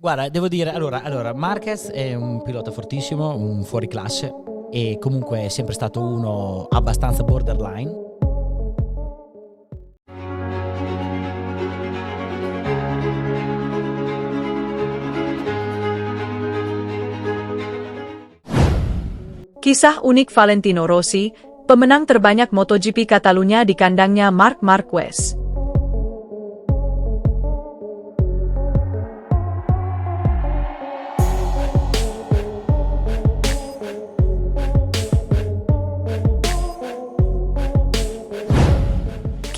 Guarda, devo dire, allora, Marquez è un pilota fortissimo, un fuoriclasse e comunque è sempre stato uno abbastanza borderline. Kisah unik Valentino Rossi, pemenang terbanyak MotoGP Catalunya di kandangnya Marc Marquez.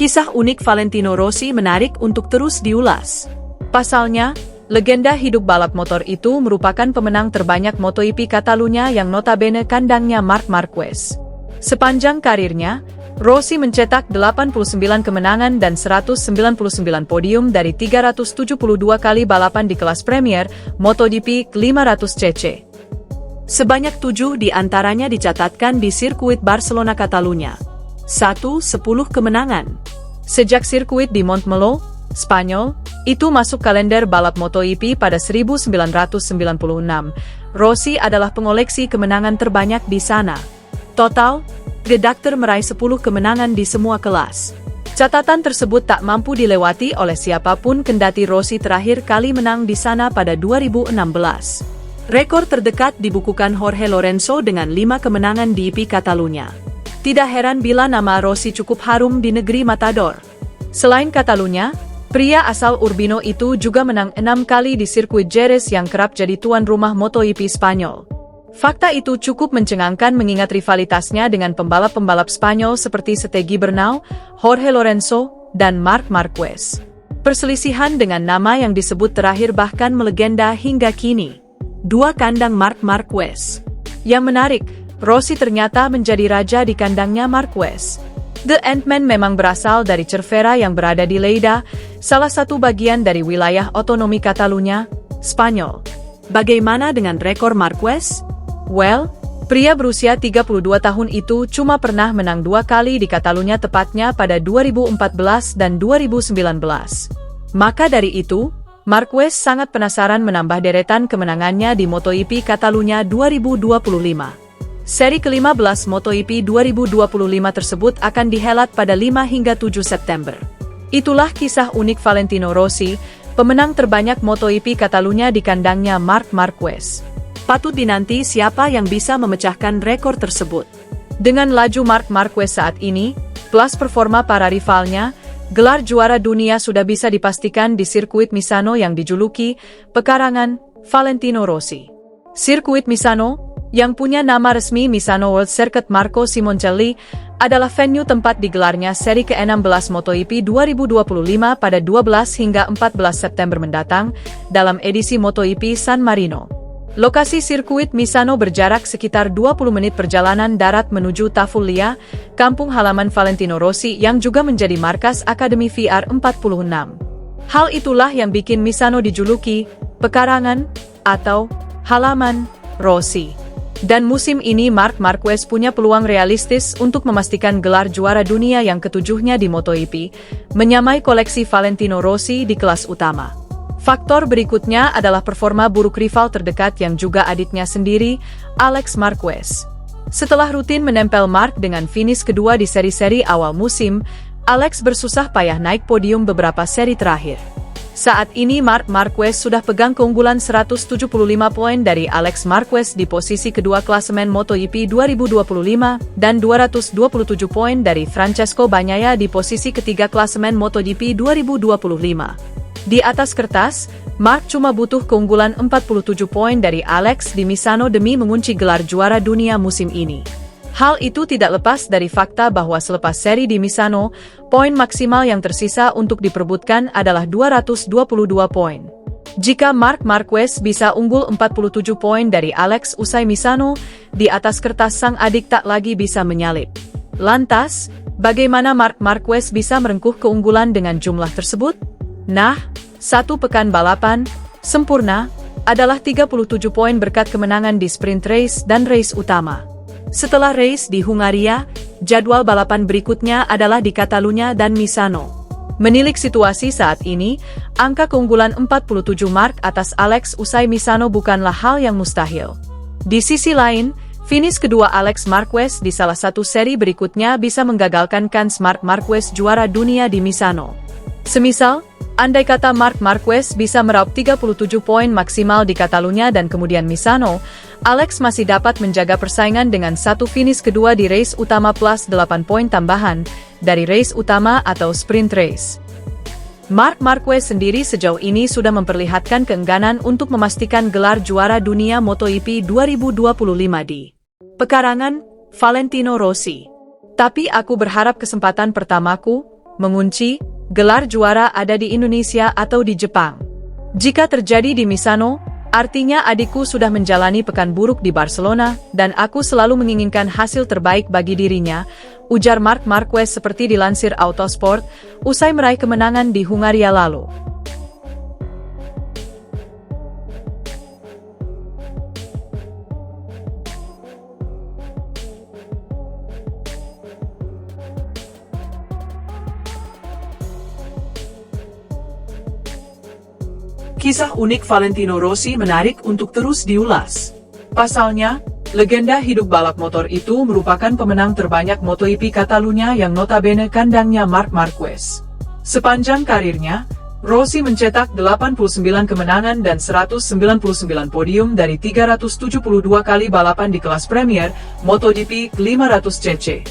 Kisah unik Valentino Rossi menarik untuk terus diulas. Pasalnya, legenda hidup balap motor itu merupakan pemenang terbanyak MotoGP Catalunya yang notabene kandangnya Marc Marquez. Sepanjang karirnya, Rossi mencetak 89 kemenangan dan 199 podium dari 372 kali balapan di kelas Premier MotoGP 500cc. Sebanyak 7 di antaranya dicatatkan di sirkuit Barcelona Catalunya. 10 kemenangan. Sejak sirkuit di Montmeló, Spanyol, itu masuk kalender balap MotoGP pada 1996. Rossi adalah pengoleksi kemenangan terbanyak di sana. Total, The Doctor meraih 10 kemenangan di semua kelas. Catatan tersebut tak mampu dilewati oleh siapapun kendati Rossi terakhir kali menang di sana pada 2016. Rekor terdekat dibukukan Jorge Lorenzo dengan 5 kemenangan di GP Catalunya. Tidak heran bila nama Rossi cukup harum di negeri Matador. Selain Catalunya, pria asal Urbino itu juga menang 6 kali di sirkuit Jerez yang kerap jadi tuan rumah MotoGP Spanyol. Fakta itu cukup mencengangkan mengingat rivalitasnya dengan pembalap-pembalap Spanyol seperti Stegi Bernal, Jorge Lorenzo, dan Marc Marquez. Perselisihan dengan nama yang disebut terakhir bahkan melegenda hingga kini. 2 kandang Marc Marquez. Yang menarik, Rossi ternyata menjadi raja di kandangnya Marquez. The Ant-Man memang berasal dari Cervera yang berada di Lleida, salah satu bagian dari wilayah otonomi Catalunya, Spanyol. Bagaimana dengan rekor Marquez? Well, pria berusia 32 tahun itu cuma pernah menang 2 kali di Catalunya tepatnya pada 2014 dan 2019. Maka dari itu, Marquez sangat penasaran menambah deretan kemenangannya di MotoGP Catalunya 2025. Seri ke-15 MotoGP 2025 tersebut akan dihelat pada 5 hingga 7 September. Itulah kisah unik Valentino Rossi, pemenang terbanyak MotoGP Catalunya di kandangnya Marc Marquez. Patut dinanti siapa yang bisa memecahkan rekor tersebut. Dengan laju Marc Marquez saat ini, plus performa para rivalnya, gelar juara dunia sudah bisa dipastikan di sirkuit Misano yang dijuluki pekarangan Valentino Rossi. Sirkuit Misano, yang punya nama resmi Misano World Circuit Marco Simoncelli, adalah venue tempat digelarnya seri ke-16 MotoGP 2025 pada 12 hingga 14 September mendatang, dalam edisi MotoGP San Marino. Lokasi sirkuit Misano berjarak sekitar 20 menit perjalanan darat menuju Tavulia, kampung halaman Valentino Rossi yang juga menjadi markas Akademi VR46. Hal itulah yang bikin Misano dijuluki pekarangan atau halaman Rossi. Dan musim ini Marc Marquez punya peluang realistis untuk memastikan gelar juara dunia yang ketujuhnya di MotoGP, menyamai koleksi Valentino Rossi di kelas utama. Faktor berikutnya adalah performa buruk rival terdekat yang juga adiknya sendiri, Alex Marquez. Setelah rutin menempel Marc dengan finish kedua di seri-seri awal musim, Alex bersusah payah naik podium beberapa seri terakhir. Saat ini Marc Marquez sudah pegang keunggulan 175 poin dari Alex Marquez di posisi kedua klasemen MotoGP 2025 dan 227 poin dari Francesco Bagnaia di posisi ketiga klasemen MotoGP 2025. Di atas kertas, Marc cuma butuh keunggulan 47 poin dari Alex di Misano demi mengunci gelar juara dunia musim ini. Hal itu tidak lepas dari fakta bahwa selepas seri di Misano, poin maksimal yang tersisa untuk diperebutkan adalah 222 poin. Jika Marc Marquez bisa unggul 47 poin dari Alex usai Misano, di atas kertas sang adik tak lagi bisa menyalip. Lantas, bagaimana Marc Marquez bisa merengkuh keunggulan dengan jumlah tersebut? Nah, 1 pekan balapan, sempurna, adalah 37 poin berkat kemenangan di sprint race dan race utama. Setelah race di Hungaria, jadwal balapan berikutnya adalah di Catalunya dan Misano. Menilik situasi saat ini, angka keunggulan 47 mark atas Alex usai Misano bukanlah hal yang mustahil. Di sisi lain, finish kedua Alex Marquez di salah satu seri berikutnya bisa menggagalkan kans Marc Marquez juara dunia di Misano. Semisal, andai kata Marc Marquez bisa meraup 37 poin maksimal di Catalunya dan kemudian Misano, Alex masih dapat menjaga persaingan dengan satu finish kedua di race utama plus 8 poin tambahan dari race utama atau sprint race. Marc Marquez sendiri sejauh ini sudah memperlihatkan keengganan untuk memastikan gelar juara dunia MotoGP 2025 di pekarangan Valentino Rossi. Tapi aku berharap kesempatan pertamaku mengunci gelar juara ada di Indonesia atau di Jepang. Jika terjadi di Misano, artinya adikku sudah menjalani pekan buruk di Barcelona dan aku selalu menginginkan hasil terbaik bagi dirinya, ujar Marc Marquez seperti dilansir Autosport, usai meraih kemenangan di Hungaria lalu. Kisah unik Valentino Rossi menarik untuk terus diulas. Pasalnya, legenda hidup balap motor itu merupakan pemenang terbanyak MotoGP Catalunya yang notabene kandangnya Marc Marquez. Sepanjang karirnya, Rossi mencetak 89 kemenangan dan 199 podium dari 372 kali balapan di kelas Premier MotoGP 500cc.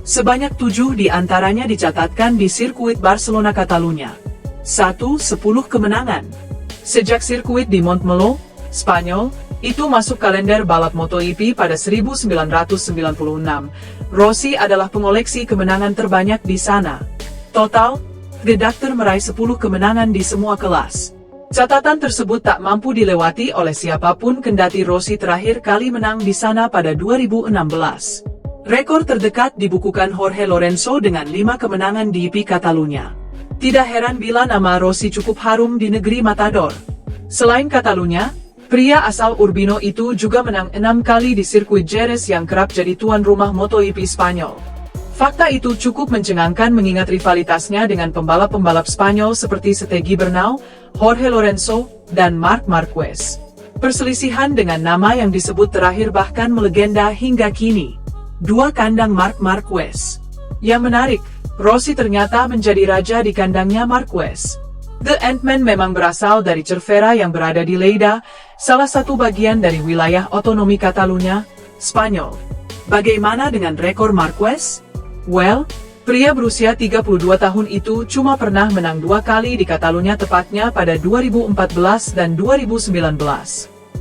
Sebanyak 7 di antaranya dicatatkan di sirkuit Barcelona Catalunya. 10 kemenangan. Sejak sirkuit di Montmeló, Spanyol, itu masuk kalender balap MotoGP pada 1996. Rossi adalah pengoleksi kemenangan terbanyak di sana. Total, The Doctor meraih 10 kemenangan di semua kelas. Catatan tersebut tak mampu dilewati oleh siapapun kendati Rossi terakhir kali menang di sana pada 2016. Rekor terdekat dibukukan Jorge Lorenzo dengan 5 kemenangan di GP Catalunya. Tidak heran bila nama Rossi cukup harum di negeri Matador. Selain Catalunya, pria asal Urbino itu juga menang 6 kali di sirkuit Jerez yang kerap jadi tuan rumah MotoGP Spanyol. Fakta itu cukup mencengangkan mengingat rivalitasnya dengan pembalap-pembalap Spanyol seperti Stegi Bernal, Jorge Lorenzo, dan Marc Marquez. Perselisihan dengan nama yang disebut terakhir bahkan melegenda hingga kini. 2 kandang Marc Marquez. Yang menarik, Rossi ternyata menjadi raja di kandangnya Marquez. The Ant-Man memang berasal dari Cervera yang berada di Lleida, salah satu bagian dari wilayah otonomi Catalunya, Spanyol. Bagaimana dengan rekor Marquez? Well, pria berusia 32 tahun itu cuma pernah menang 2 kali di Catalunya tepatnya pada 2014 dan 2019.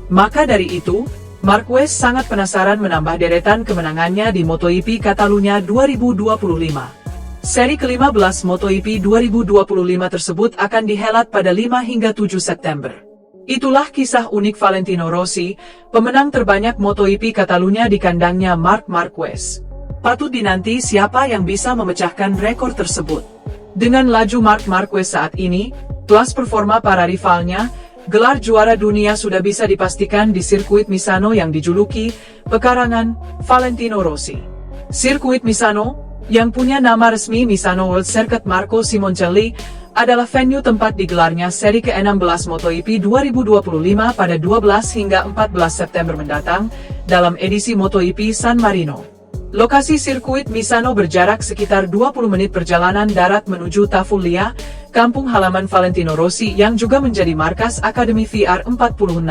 Maka dari itu, Marquez sangat penasaran menambah deretan kemenangannya di MotoGP Catalunya 2025. Seri ke-15 MotoGP 2025 tersebut akan dihelat pada 5 hingga 7 September. Itulah kisah unik Valentino Rossi, pemenang terbanyak MotoGP Catalunya di kandangnya Marc Marquez. Patut dinanti siapa yang bisa memecahkan rekor tersebut. Dengan laju Marc Marquez saat ini, plus performa para rivalnya, gelar juara dunia sudah bisa dipastikan di sirkuit Misano yang dijuluki pekarangan Valentino Rossi. Sirkuit Misano, yang punya nama resmi Misano World Circuit Marco Simoncelli, adalah venue tempat digelarnya seri ke-16 MotoGP 2025 pada 12 hingga 14 September mendatang, dalam edisi MotoGP San Marino. Lokasi sirkuit Misano berjarak sekitar 20 menit perjalanan darat menuju Tafullia, kampung halaman Valentino Rossi yang juga menjadi markas Akademi VR46.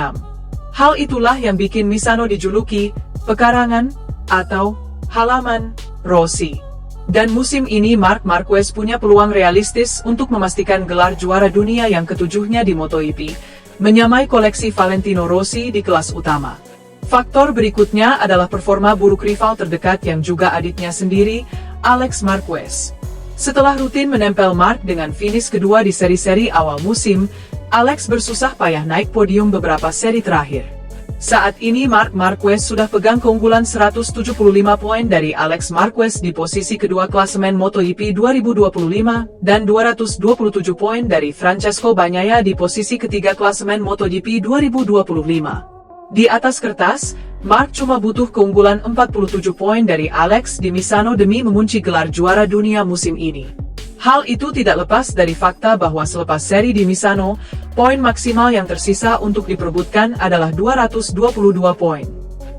Hal itulah yang bikin Misano dijuluki pekarangan atau halaman Rossi. Dan musim ini Marc Marquez punya peluang realistis untuk memastikan gelar juara dunia yang ketujuhnya di MotoGP, menyamai koleksi Valentino Rossi di kelas utama. Faktor berikutnya adalah performa buruk rival terdekat yang juga adiknya sendiri, Alex Marquez. Setelah rutin menempel Marc dengan finish kedua di seri-seri awal musim, Alex bersusah payah naik podium beberapa seri terakhir. Saat ini Marc Marquez sudah pegang keunggulan 175 poin dari Alex Marquez di posisi kedua klasemen MotoGP 2025 dan 227 poin dari Francesco Bagnaia di posisi ketiga klasemen MotoGP 2025. Di atas kertas, Marc cuma butuh keunggulan 47 poin dari Alex di Misano demi mengunci gelar juara dunia musim ini. Hal itu tidak lepas dari fakta bahwa selepas seri di Misano, poin maksimal yang tersisa untuk diperebutkan adalah 222 poin.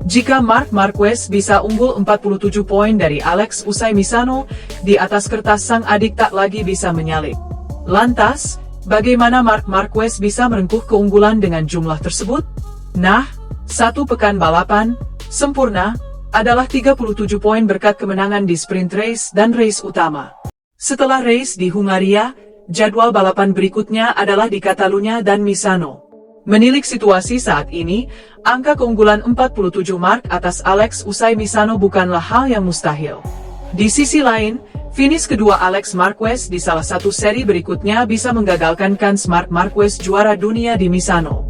Jika Marc Marquez bisa unggul 47 poin dari Alex usai Misano, di atas kertas sang adik tak lagi bisa menyalip. Lantas, bagaimana Marc Marquez bisa merengkuh keunggulan dengan jumlah tersebut? Nah, satu pekan balapan, sempurna, adalah 37 poin berkat kemenangan di sprint race dan race utama. Setelah race di Hungaria, jadwal balapan berikutnya adalah di Catalunya dan Misano. Menilik situasi saat ini, angka keunggulan 47 Marc atas Alex usai Misano bukanlah hal yang mustahil. Di sisi lain, finish kedua Alex Marquez di salah satu seri berikutnya bisa menggagalkan kans Marc Marquez juara dunia di Misano.